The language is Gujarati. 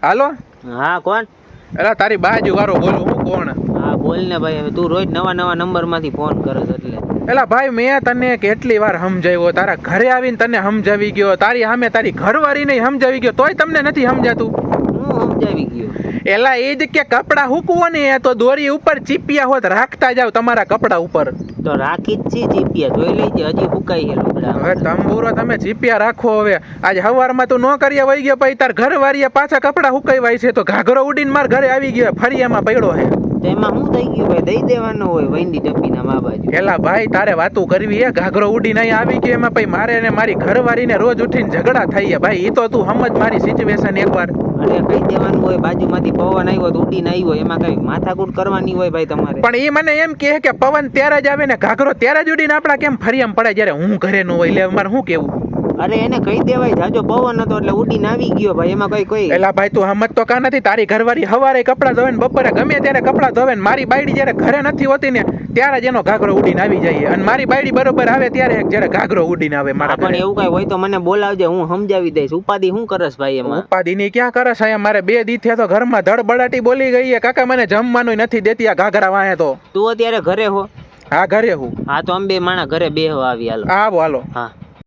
હાલો. હા કોણ? એલા તારી બાજુ વાળો બોલું હું કોણ? હા બોલ ને ભાઈ, હવે તું રોજ નવા નવા નંબર માંથી ફોન કરસ એટલે. એલા ભાઈ મેં તને કેટલી વાર સમજાવ્યો, તારા ઘરે આવીને તને સમજાવી ગયો, તારી સામે તારી ઘરવાળીને સમજાવી ગયો, તોય તમને નથી સમજાતું. હું સમજાવી ગયો? એલા એ જ કે કપડા હુકવો ને તો દોરી ઉપર ચીપિયા હોત રાખતા જાવ તમારા કપડા ઉપર. તો રાખી જ છી ચીપિયા, જોઈ લેજે હજી હુકાઈ છે લુગડા. હવે તંબુરો તમે ચીપિયા રાખો. હવે આજ હવારમાં તું નો કરીએ વઈ ગયો, પછી તાર ઘરવાળીએ પાછા કપડા હુકાઈવાય છે તો ઘાઘરો ઉડીને માર ઘરે આવી ગયો, ફળિયામાં પડ્યો છે. તો એમાં શું થઈ ગયું ભાઈ? દઈ દેવાનો હોય વૈંડી ટપીના મા બાજુ. એલા ભાઈ તારે વાતું કરવી હે? ઘાઘરો ઉડીને અહીંયા આવી ગયો, એમાં પછી મારે ને મારી ઘરવાળીને રોજ ઉઠીને ઝઘડા થઈ ગયા. ભાઈ એ તો તું સમજ મારી સિચ્યુએશન એકવાર. અને કહી દેવાનું હોય બાજુમાંથી પવન આવ્યો તો ઉડીને આવ્યો, એમાં કઈ માથાકૂટ કરવાની હોય ભાઈ તમારે. પણ એ મને એમ કહે કે પવન ત્યારે જ આવે ને ઘાઘરો ત્યારે જ ઉડીને આપડા કેમ ફરિયામાં પડે જ્યારે હું ઘરે ન હોય? એટલે મારે શું કેવું? અરે એને કહી દેવાય જાજો પવન હતો એટલે ઉડીને આવી ગયો ભાઈ, એમાં કોઈ એલા ભાઈ તું સમજ તો કા નથી? તારી ઘરવાળી હવારે કપડા ધોવે ને બપોરે ગમે ત્યારે કપડા ધોવે ને મારી બાયડી જ્યારે ઘરે નથી હોતી ને ત્યારે જ એનો ઘાઘરો ઉડીને આવી જાય, અને મારી બાયડી બરોબર આવે ત્યારે જ્યારે ઘાઘરો ઉડીને આવે મારા. પણ એવું કઈ હોય તો મને બોલાવજે, હું સમજાવી દઈશ. ઉપાધિ શું કરસ ભાઈ એમાં? ઉપાધિ ની ક્યાં કરસ? અહીંયા મારે 2 દી થયા તો ઘરમાં ધડબડાટી બોલી ગઈ છે, કાકા મને જમવાનું નથી દેતી આ ઘાઘરા વાહે. તો તું અત્યારે ઘરે હો? હા ઘરે હું. હા તો અમે બે માણા ઘરે બેહવા આવી. હાલો આવો હાલો. હા.